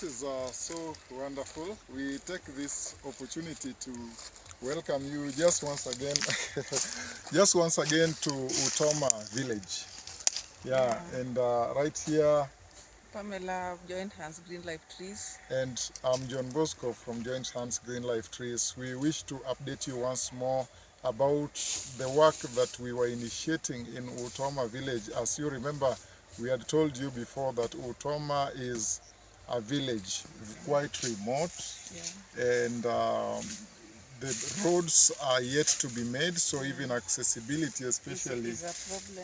this is so wonderful. We take this opportunity to welcome you just once again, to Utoma village. Yeah, and right here. Pamela, Joint Hands Green Life Trees. And I'm John Bosco from Joint Hands Green Life Trees. We wish to update you once more about the work that we were initiating in Utoma village. As you remember, we had told you before that Utoma is a village quite remote, and the roads are yet to be made, so even accessibility, especially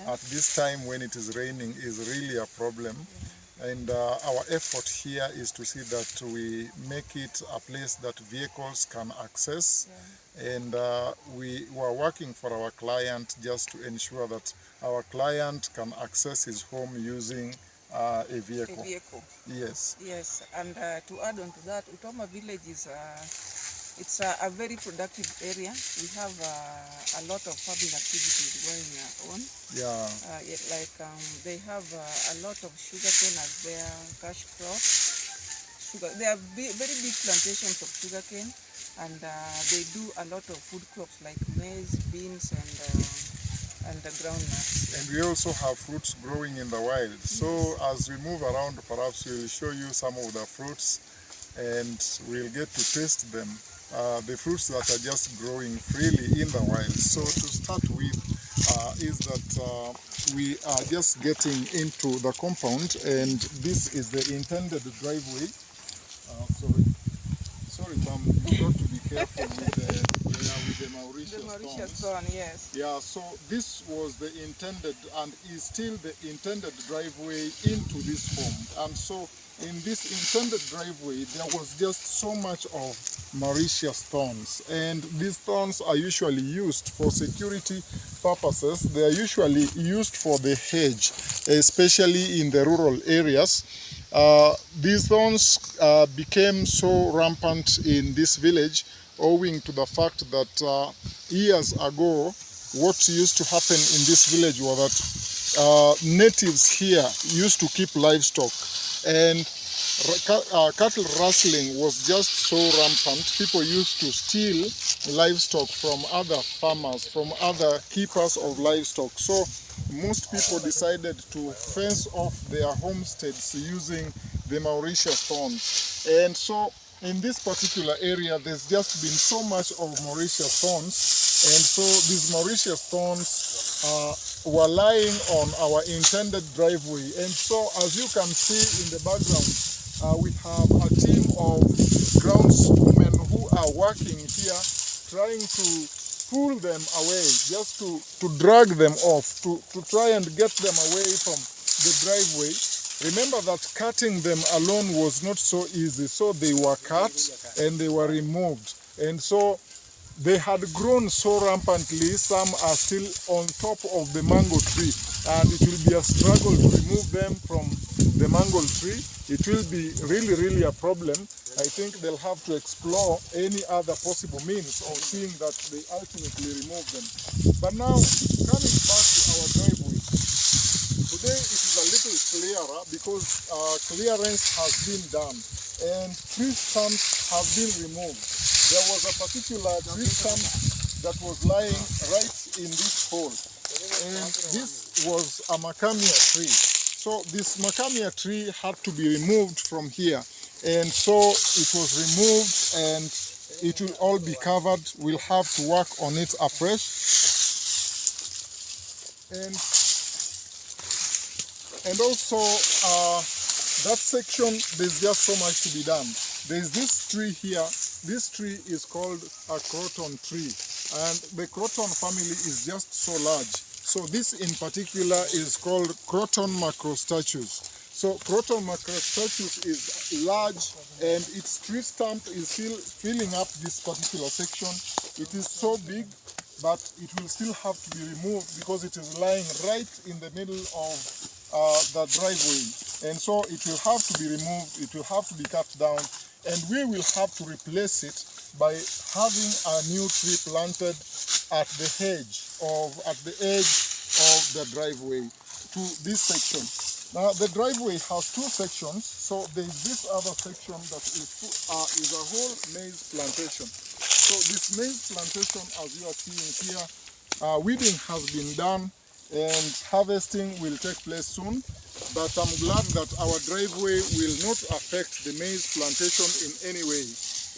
at this time when it is raining, is really a problem. And our effort here is to see that we make it a place that vehicles can access. And we were working for our client just to ensure that our client can access his home using a vehicle. Yes. Yes, and to add on to that, Utoma village is it's a very productive area. We have a lot of farming activities going on. Yeah. They have a lot of sugarcane as their cash crop. They have very big plantations of sugarcane, and they do a lot of food crops like maize, beans, and the groundnuts. And we also have fruits growing in the wild. So as we move around, perhaps we'll show you some of the fruits, and we'll get to taste them. The fruits that are just growing freely in the wild. So to start with is that we are just getting into the compound, and this is the intended driveway. Sorry, Pam, you've got to be careful with the Mauritius stone, yes. Yeah, so this was the intended and is still the intended driveway into this home. And so in this intended driveway, there was just so much of Mauritius thorns, and these thorns are usually used for security purposes. They are usually used for the hedge, especially in the rural areas. These thorns became so rampant in this village owing to the fact that years ago, what used to happen in this village was that natives here used to keep livestock, and cattle rustling was just so rampant. People used to steal livestock from other farmers, from other keepers of livestock. So most people decided to fence off their homesteads using the Mauritius thorns. And so in this particular area, there's just been so much of Mauritius thorns. And so these Mauritius thorns were lying on our intended driveway. And so as you can see in the background, we have a team of groundsmen who are working here, trying to pull them away, just to drag them off, to try and get them away from the driveway. Remember that cutting them alone was not so easy, so they were cut and they were removed. And so they had grown so rampantly. Some are still on top of the mango tree, and it will be a struggle to remove them from the mango tree. It will be really a problem. I think they'll have to explore any other possible means of seeing that they ultimately remove them. But now, coming back to our driveway, today it is a little clearer because clearance has been done and tree stumps have been removed. There was a particular tree stump that was lying right in this hole, and this was a macadamia tree. So this macadamia tree had to be removed from here, and so it was removed and it will all be covered. We'll have to work on it afresh. And also that section, there's just so much to be done. There's this tree here. This tree is called a croton tree, and the croton family is just so large. So this in particular is called croton macrostachys. So croton macrostachys is large, and its tree stump is still filling up this particular section. It is so big, but it will still have to be removed because it is lying right in the middle of the driveway. And so it will have to be removed, it will have to be cut down, and we will have to replace it by having a new tree planted at the edge of the driveway to this section. Now the driveway has two sections. So there's this other section that is a whole maize plantation. So this maize plantation, as you are seeing here, weeding has been done and harvesting will take place soon. But I'm glad that our driveway will not affect the maize plantation in any way.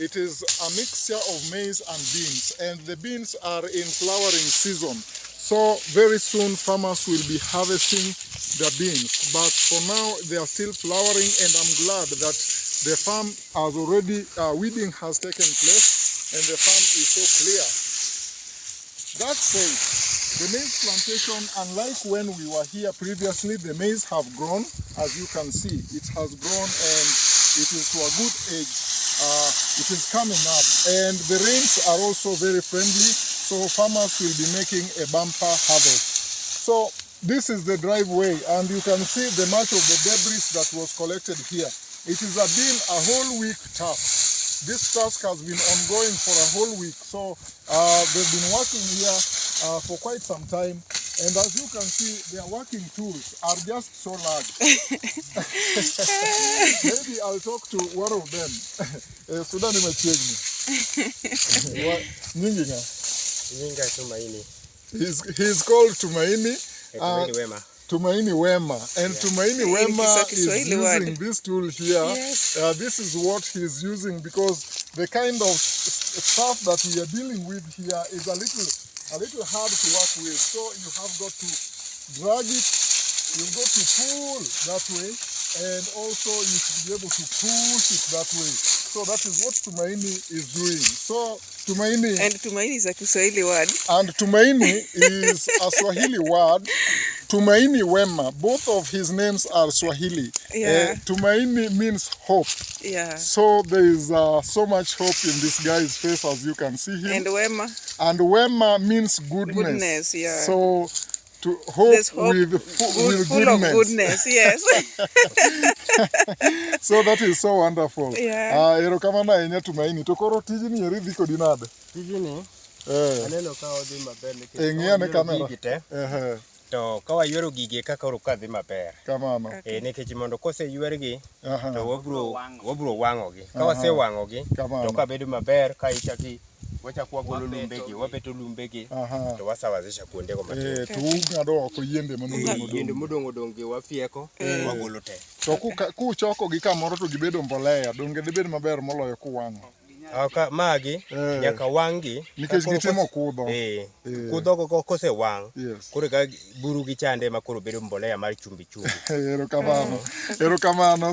It is a mixture of maize and beans, and the beans are in flowering season. So very soon farmers will be harvesting the beans. But for now they are still flowering, and I'm glad that the farm has already, weeding has taken place and the farm is so clear. That said, the maize plantation, unlike when we were here previously, the maize have grown. As you can see, it has grown and it is to a good age. It is coming up, and the rains are also very friendly, so farmers will be making a bumper harvest. So this is the driveway, and you can see the much of the debris that was collected here. It has been a whole week task. This task has been ongoing for a whole week, so they've been working here for quite some time. And as you can see, their working tools are just so large. Maybe I'll talk to one of them. Sudan imechegni. Nyingi nga? Nyinga Tumaini. He's called Tumaini. Tumaini Wema. Tumaini Wema. And yeah. Tumaini Wema is using this tool here. Yes. This is what he's using because the kind of stuff that we are dealing with here is a little hard to work with. So you have got to drag it, you've got to pull that way, and also you should be able to push it that way. So that is what Tumaini is doing. So Tumaini... And Tumaini is a Kiswahili word. And Tumaini is a Swahili word. Tumaini Wema, both of his names are Swahili. Yeah. Tumaini means hope. Yeah. So there is so much hope in this guy's face, as you can see him. And Wema? And Wema means goodness. Goodness, yeah. So to hope with full goodness. Of goodness, yes. So that is so wonderful. Yeah. Erokamana enya Tumaini. Tokoro tijini yerithi kodi nade? Tijini? Aneno ka odhi maber nikech eng'iyane kamera. To ka wayuero gige kaka oruka dhi maber. Kamano. Nikech mondo koseyuergi to wabro wang'ogi. Ka wasewang'ogi to ka bedo maber ka ichaki wachako wagolo lumbegi, wabeto lumbegi to wasawazisha kuondego matin. To ung'ado oko yiende modong' gi wafieko wagolo te. To kuchoko gi kamoro to gibedo mbolea, donge dibed maber moloyo kuwang'o. Magi nyaka wang'gi nikech gitimo kudho. Kudho go kosewang'. Koro ka buru gi chande ma koro bedo mbolea mar chumbi. Erokamano.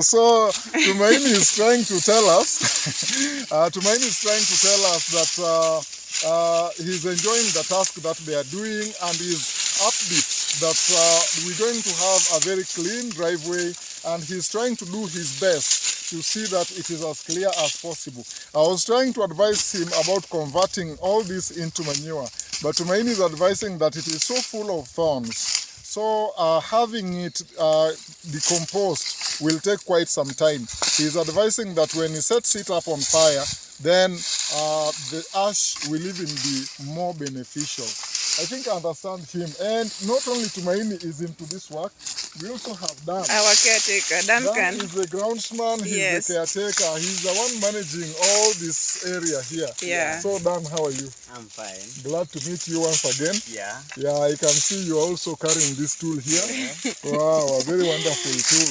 So Tumaini is trying to tell us that he's enjoying the task that they are doing and is upbeat that we're going to have a very clean driveway, and he's trying to do his best to see that it is as clear as possible. I was trying to advise him about converting all this into manure, but Tumaini is advising that it is so full of thorns. So having it decomposed will take quite some time. He's advising that when he sets it up on fire, then the ash will even be more beneficial. I think I understand him. And not only Tumaini is into this work, we also have Dan. Our caretaker, Duncan. Dan is the groundsman, he's the caretaker. He's the one managing all this area here. Yeah. So Dan, how are you? I'm fine. Glad to meet you once again. Yeah. Yeah, I can see you are also carrying this tool here. Wow, a very wonderful tool.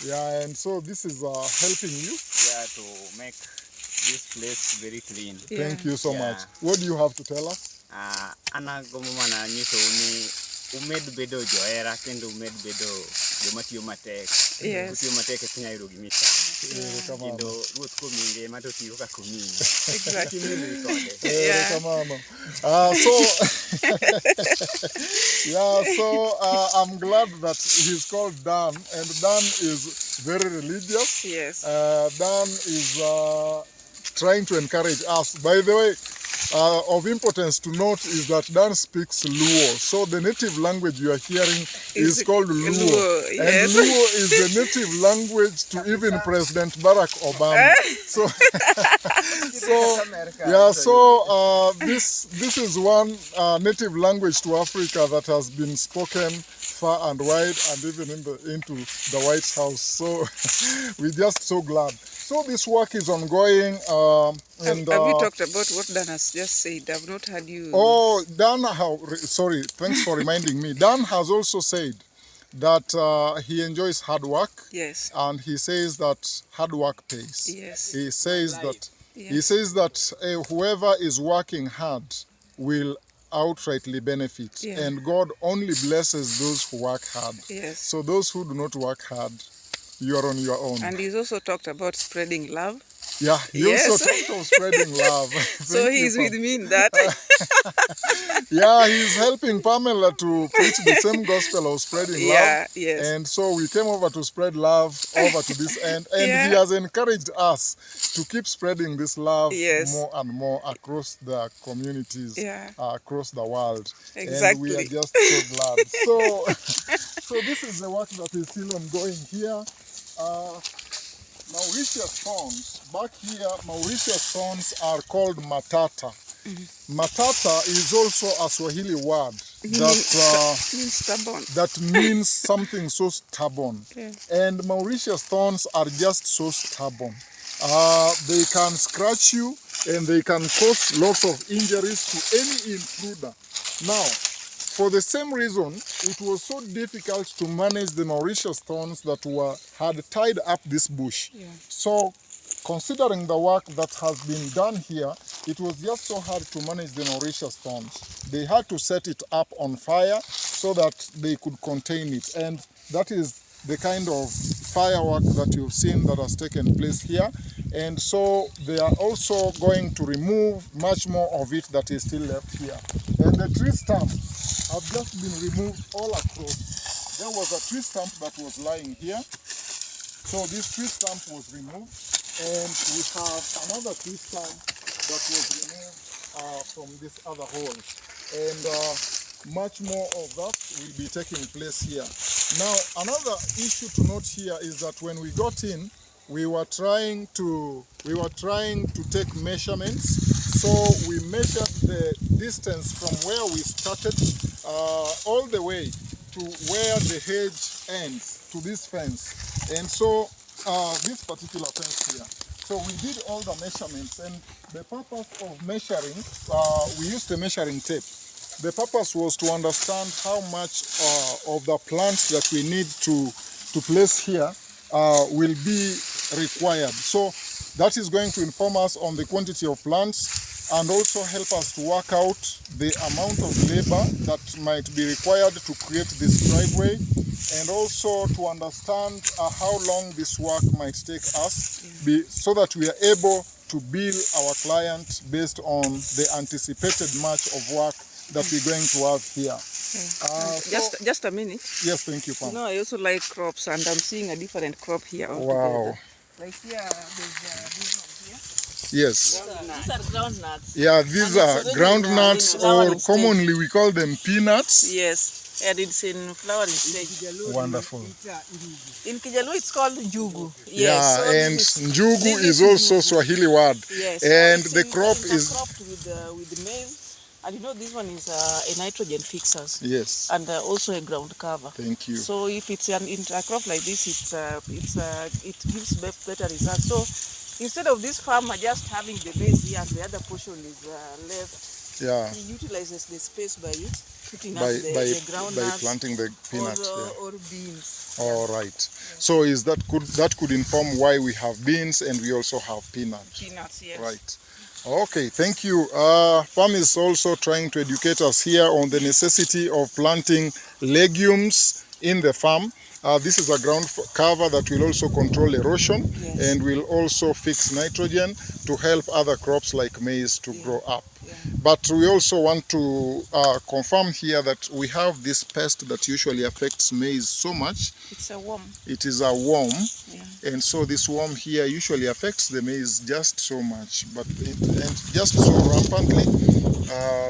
Yeah, and so this is helping you? Yeah, to make this place very clean. Yeah. Thank you so much. What do you have to tell us? Ana gomo mana nyiso ni umed bedo johera kendo umed bedo joma tiyo matek. Yes. Tiyo matek e pinya yudo gimi chamo. Kendo ruoth kominge mato tiyo kaka ominge. Exactly. So I'm glad that he's called Dan, and Dan is very religious. Yes. Dan is trying to encourage us. By the way, of importance to note is that Dan speaks Luo. So the native language you are hearing is called Luo. Yes. And Luo is the native language to even President Barack Obama. So, this is one native language to Africa that has been spoken far and wide, and even into the White House. So we're just so glad. So this work is ongoing. Have you talked about what Dan has just said? I've not heard you. Oh, Dan, sorry, thanks for reminding me. Dan has also said that he enjoys hard work. Yes. And he says that hard work pays. Yes. He says that whoever is working hard will outrightly benefit. Yeah. And God only blesses those who work hard. Yes. So those who do not work hard, you are on your own. And he's also talked about spreading love. Yeah, he also talked of spreading love. So he's with me in that. Yeah, he's helping Pamela to preach the same gospel of spreading love. Yes. And so we came over to spread love over to this end. And he has encouraged us to keep spreading this love more and more across the communities, across the world. Exactly. And we are just so glad. So this is the work that is still ongoing here. Mauritius thorns, back here, Mauritius thorns are called matata. Matata is also a Swahili word that means something so stubborn. And Mauritius thorns are just so stubborn. They can scratch you and they can cause lots of injuries to any intruder. Now, for the same reason, it was so difficult to manage the Mauritius thorns that had tied up this bush. So, considering the work that has been done here, it was just so hard to manage the Mauritius thorns. They had to set it up on fire so that they could contain it. And that is the kind of firework that you've seen that has taken place here. And so they are also going to remove much more of it that is still left here. And the tree stumps have just been removed all across. There was a tree stump that was lying here. So this tree stump was removed. And we have another tree stump that was removed from this other hole. And much more of that will be taking place here. Now, another issue to note here is that when we got in, we were trying to take measurements. So we measured the distance from where we started all the way to where the hedge ends, to this fence. And so this particular fence here. So we did all the measurements, and the purpose of measuring, we used the measuring tape. The purpose was to understand how much of the plants that we need to place here will be required. So that is going to inform us on the quantity of plants and also help us to work out the amount of labor that might be required to create this driveway, and also to understand how long this work might take us, so that we are able to bill our client based on the anticipated much of work that we're going to have here. Just a minute. Yes, thank you, Pam. No, I also like crops, and I'm seeing a different crop here. Wow. Like here, there's this one here. Yes. These are groundnuts. Yeah, these are groundnuts, or commonly we call them peanuts. Yes. And it's in flowering stage. Wonderful. In Kijalu, it's called njugu. Yes. Yeah, so and njugu is also Swahili word. Yes. And the crop is cropped with maize. And you know, this one is a nitrogen fixers. Yes. And also a ground cover. Thank you. So if it's an intercrop like this, it gives better results. So instead of this farmer just having the maize here and the other portion is left, he utilizes the space by putting up the groundnuts, by planting the peanuts or beans. All right. So is that could inform why we have beans and we also have peanuts. Peanuts, yes. Right. Okay, thank you. Pam is also trying to educate us here on the necessity of planting legumes in the farm. This is a ground cover that will also control erosion, Yes. and will also fix nitrogen to help other crops like maize to grow up. Yeah. But we also want to confirm here that we have this pest that usually affects maize so much. It's a worm. It is a worm, Yeah. and so this worm here usually affects the maize just so much, and just so rampantly.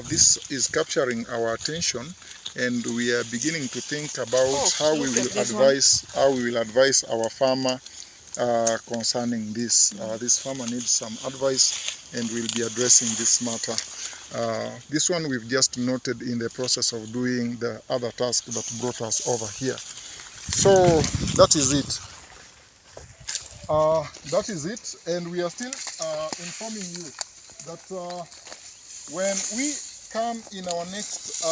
This is capturing our attention, and we are beginning to think about how we will advise our farmer concerning this. This farmer needs some advice, and we'll be addressing this matter. This one we've just noted in the process of doing the other task that brought us over here. So that is it. That is it, and we are still informing you that when we come in our next,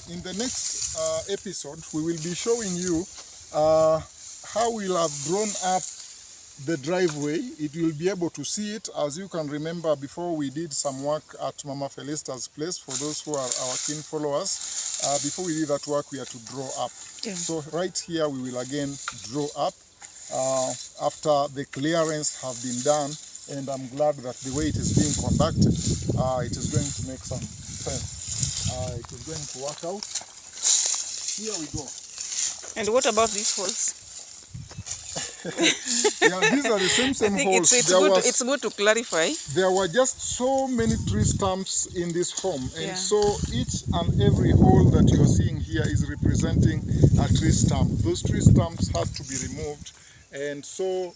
in the next episode, we will be showing you how we'll have drawn up the driveway. It will be able to see it. As you can remember, before we did some work at Mama Felicitas' place, for those who are our keen followers, before we did that work, we had to draw up. Yeah. So right here, we will again draw up after the clearance have been done, and I'm glad that the way it is being conducted, it is going to make some sense. It is going to work out. Here we go. And what about these holes? Yeah, these are the same I think holes. it's good to clarify. There were just so many tree stumps in this home, and Yeah. so each and every hole that you are seeing here is representing a tree stump. Those tree stumps had to be removed, and so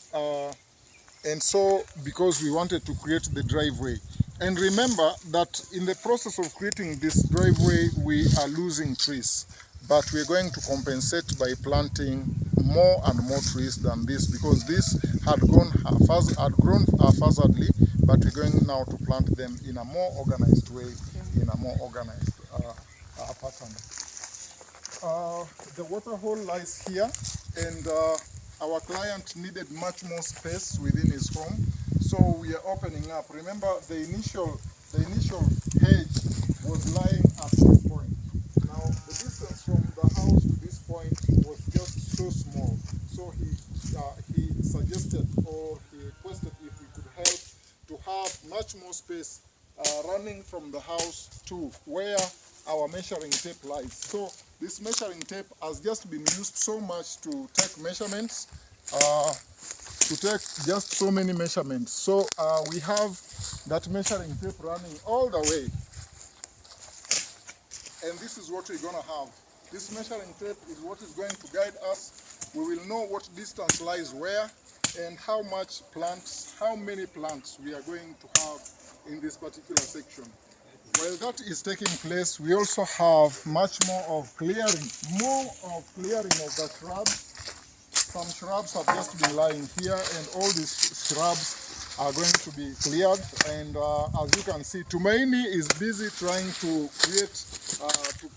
because we wanted to create the driveway. And remember that in the process of creating this driveway, we are losing trees, but we're going to compensate by planting more and more trees than this, because this had grown haphazardly, but we're going now to plant them in a more organized way, in a more organized pattern. The water hole lies here, and our client needed much more space within his home, so we are opening up. Remember, the initial hedge was lying at this point. Now, the distance from the house to this point was just so small, so he suggested, or he requested, if we could help to have much more space running from the house to where our measuring tape lies. So this measuring tape has just been used so much to take measurements, to take just so many measurements. So we have that measuring tape running all the way, and this is what we're going to have. This measuring tape is what is going to guide us. We will know what distance lies where, and how much plants, how many plants we are going to have in this particular section. While that is taking place, we also have much more of clearing of the shrubs. Some shrubs have just been lying here, and all these shrubs are going to be cleared. And as you can see, Tumaini is busy trying to create, to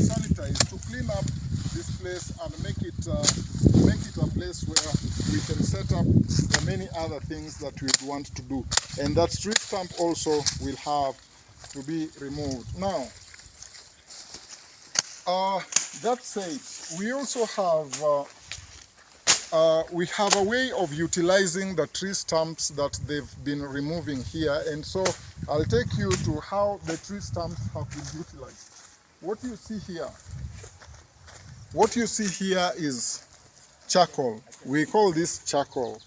sanitize, to clean up this place and make it a place where we can set up the many other things that we want to do. And that tree stump also will have to be removed. Now, that said, we also have a way of utilizing the tree stumps that they've been removing here, and so I'll take you to how the tree stumps have been utilized. What you see here is charcoal. We call this charcoal.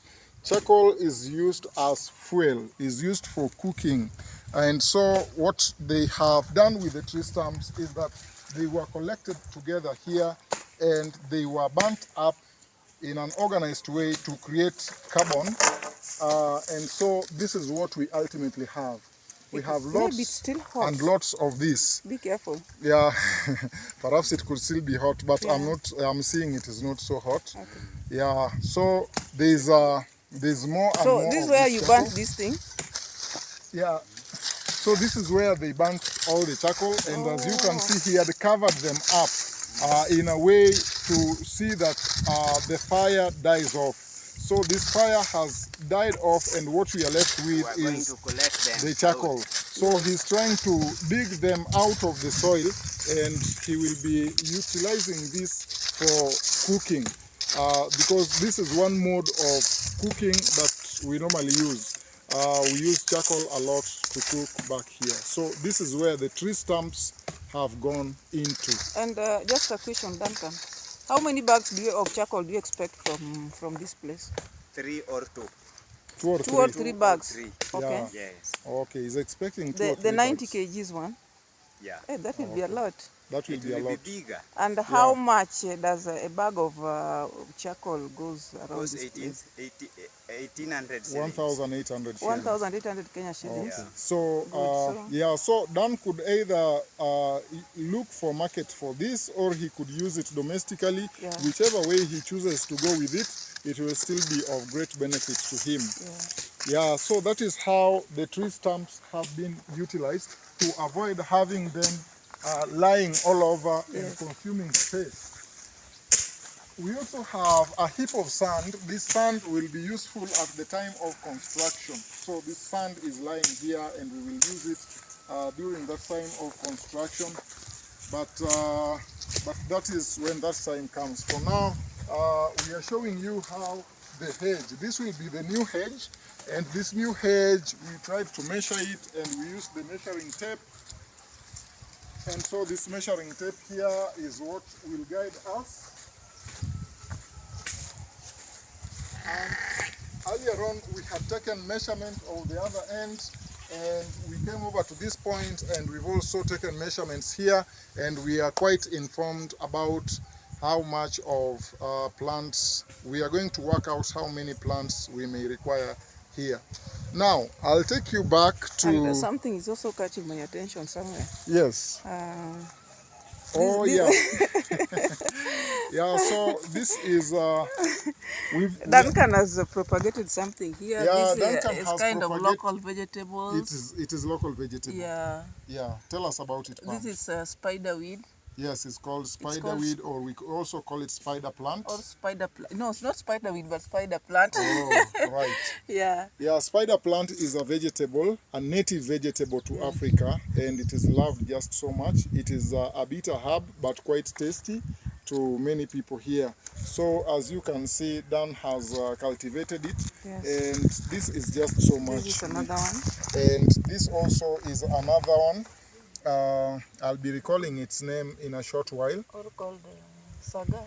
Charcoal is used as fuel, is used for cooking. And so what they have done with the tree stumps is that they were collected together here, and they were burnt up in an organized way to create carbon. And so this is what we ultimately have. We have lots and lots of this. Be careful. Yeah, perhaps it could still be hot, but Yeah. I'm seeing it is not so hot. Okay. Yeah, so there's more and more. So this is where you charcoal. burnt this thing? Yeah, so this is where they burnt all the charcoal, and as you can see here, they covered them up in a way to see that the fire dies off. So this fire has died off, and what we are left with is the charcoal. So he's trying to dig them out of the soil, and he will be utilizing this for cooking. because this is one mode of cooking that we normally use. We use charcoal a lot to cook back here. So this is where the tree stumps have gone into. And just a question, Duncan. How many bags of charcoal do you expect from this place? 3 or 2. 2 or 3? 2 or 3 bags. 3. Okay. Yeah. Yes. Okay, he's expecting 2 or 3 The 90 bags. kgs one? Yeah. Hey, that will be a lot. That will It be a will lot. be bigger. And how much does a bag of charcoal goes around Because this place? 1800 1,800 shillings. 1,800 Kenya shillings. Okay. So, Good, so Dan could either look for market for this, or he could use it domestically. Yeah. Whichever way he chooses to go with it, it will still be of great benefit to him. Yeah, so that is how the tree stumps have been utilized to avoid having them lying all over and consuming space. We also have a heap of sand. This sand will be useful at the time of construction. So this sand is lying here and we will use it during that time of construction. But that is when that time comes. For now, we are showing you how the hedge, this will be the new hedge, and this new hedge, we tried to measure it and we used the measuring tape. And so this measuring tape here is what will guide us. And earlier on, we had taken measurement of the other end, and we came over to this point, and we've also taken measurements here, and we are quite informed about how much of plants we are going to work out, how many plants we may require here. Now, I'll take you back to... And something is also catching my attention somewhere. Yes. Yeah. Yeah, so this is... Duncan has propagated something here. Yeah, this Duncan is has kind of local vegetables. It is local vegetable. Yeah. Yeah, tell us about it, Pam. This is spider weed. Yes, it's called spider weed, or we also call it spider plant. Or spider plant. No, it's not spider weed, but spider plant. Oh, right. Yeah. Yeah, spider plant is a vegetable, a native vegetable to Africa, and it is loved just so much. It is a bitter herb, but quite tasty to many people here. So as you can see, Dan has cultivated it, and this is just so much. This is another one. And this also is another one. I'll be recalling its name in a short while. Or called saga.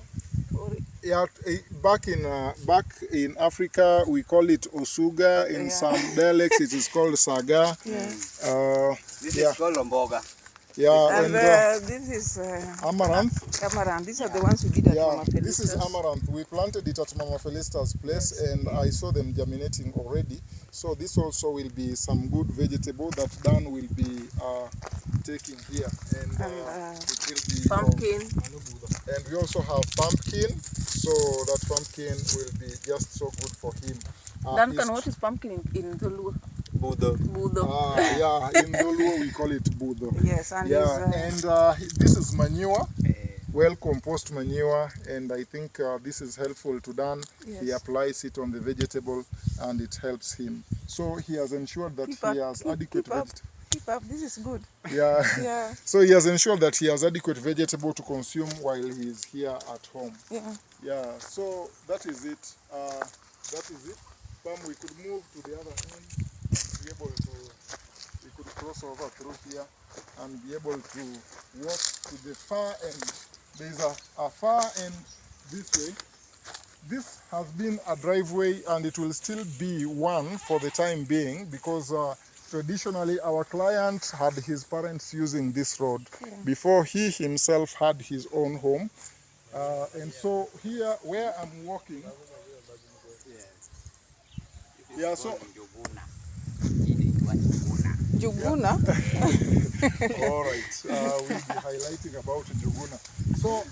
Yeah, back in Africa we call it osuga. In some dialects it is called saga. This is called omboga. Yeah, and this is amaranth. Amaranth. These are the ones we did at Mama Felicitas. This is amaranth. We planted it at Mama Felicitas' place, and I saw them germinating already. So this also will be some good vegetable that Dan will be taking here, and it will be pumpkin. And we also have pumpkin, so that pumpkin will be just so good for him. Duncan, what is pumpkin in Zulu? Budo. Budo. Yeah, in Zulu we call it budo. Yes, and this is manure, well compost manure, and I think this is helpful to Dan. Yes. He applies it on the vegetable and it helps him. So he has ensured that he has adequate vegetable. Keep up, this is good. Yeah. Yeah. So he has ensured that he has adequate vegetable to consume while he is here at home. Yeah. Yeah, so that is it. That is it. Pam, we could move to the other end and be able to, we could cross over through here and be able to walk to the far end. There is a far end this way. This has been a driveway, and it will still be one for the time being, because traditionally our client had his parents using this road before he himself had his own home. And so here where I'm walking, yeah, so Juguna. all right, we'll be highlighting about Juguna. So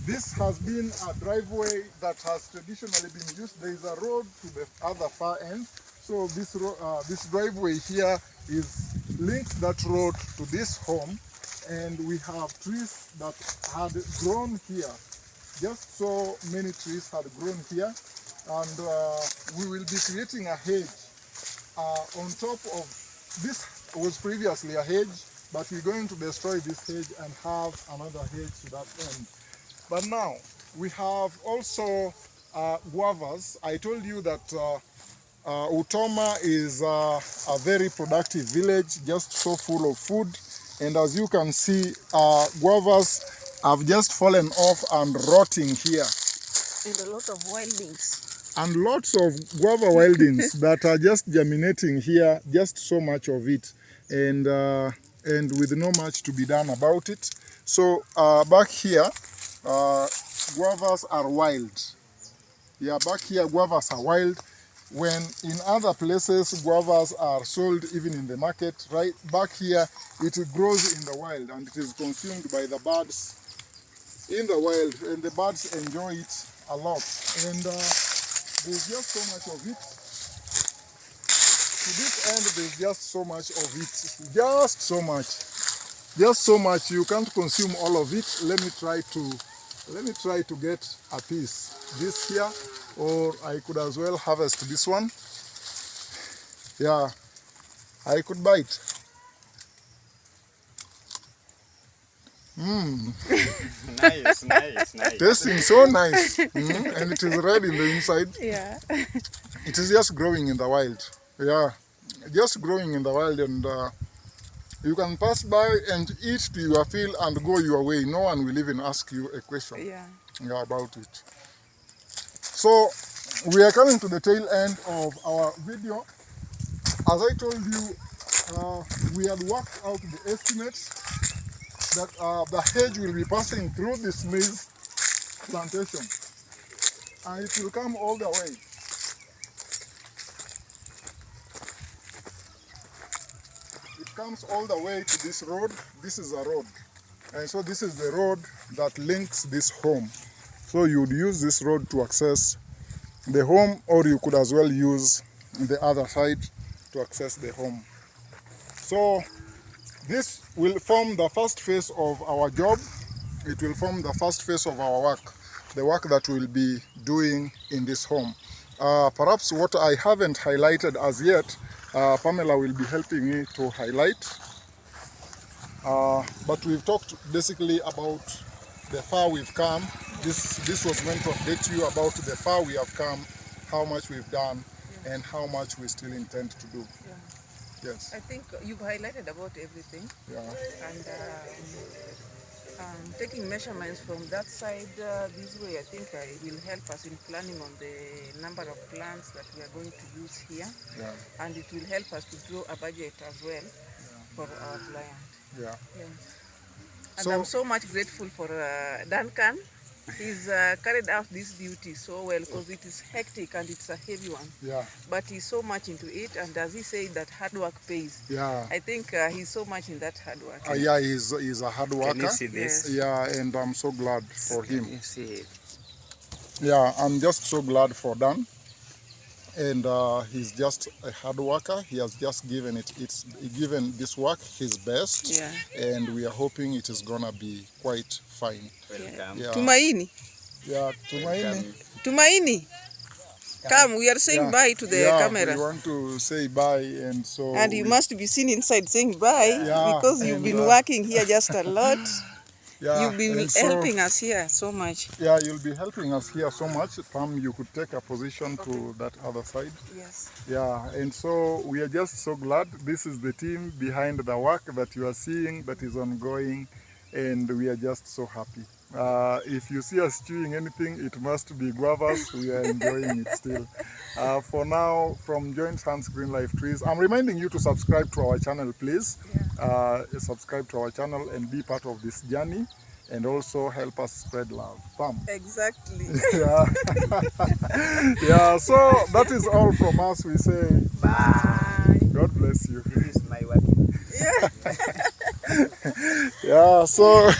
this has been a driveway that has traditionally been used. There is a road to the other far end. So this driveway here is linked that road to this home, and we have trees that had grown here. Just so many trees had grown here, and we will be creating a hedge on top of this. Was previously a hedge, but we're going to destroy this hedge and have another hedge to that end. But now We have also guavas. I told you that Utoma is a very productive village, just so full of food. And as you can see, guavas have just fallen off and rotting here. And a lot of wildings. And lots of guava wildings that are just germinating here, just so much of it. And with no much to be done about it. So back here, guavas are wild. Yeah, back here guavas are wild. When in other places guavas are sold even in the market, right back here it grows in the wild and it is consumed by the birds in the wild, and the birds enjoy it a lot. And there's just so much of it. To this end, there's just so much of it. Just so much. Just so much. You can't consume all of it. Let me try to get a piece. This here, or I could as well harvest this one. Yeah, I could bite. Nice. Tasting so nice. And it is red in the inside. Yeah. It is just growing in the wild. Yeah, just growing in the wild, and you can pass by and eat to your fill and go your way. No one will even ask you a question about it. So we are coming to the tail end of our video. As I told you, we had worked out the estimates that the hedge will be passing through this maize plantation, and it will come all the way. It comes all the way to this road. This is a road, and so this is the road that links this home. So you would use this road to access the home, or you could as well use the other side to access the home. So this will form the first phase of our job. It will form the first phase of our work, the work that we'll be doing in this home. Perhaps what I haven't highlighted as yet, Pamela will be helping me to highlight. But we've talked basically about the far we've come. This was meant to update you about the far we have come, how much we've done, and how much we still intend to do. Yes. I think you've highlighted about everything. Yeah. And taking measurements from that side this way, I think will help us in planning on the number of plants that we are going to use here. Yeah. And it will help us to draw a budget as well for our client. Yeah. Yes. And I'm so much grateful for Duncan. He's carried out this duty so well, because it is hectic and it's a heavy one. Yeah. But he's so much into it, and as he said, that hard work pays. Yeah. I think he's so much in that hard work. Yeah, he's a hard worker. Can you see this? Yeah, and I'm so glad for him. Can you see it? Yeah, I'm just so glad for Dan. And he's just a hard worker. He has just given this work his best. Yeah. And we are hoping it is gonna be quite fine. Welcome. Yeah. Tumaini. Yeah, Tumaini. Tumaini. Come, we are saying bye to the camera. We want to say bye, and so. And you must be seen inside saying bye, because you've been working here just a lot. Yeah, you've been helping us here so much. Yeah, you'll be helping us here so much. Pam, you could take a position to that other side. Yes. Yeah, and so we are just so glad. This is the team behind the work that you are seeing that is ongoing, and we are just so happy. If you see us chewing anything, it must be guavas. We are enjoying it still. For now, from Joint Hands Green Life Trees, I'm reminding you to subscribe to our channel, please. Subscribe to our channel and be part of this journey, and also help us spread love. Pam. Exactly. Yeah, so that is all from us. We say bye. God bless you. This is my working. Yeah, so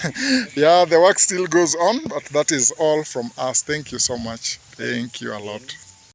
yeah, the work still goes on, but that is all from us. Thank you so much. Thank you a lot.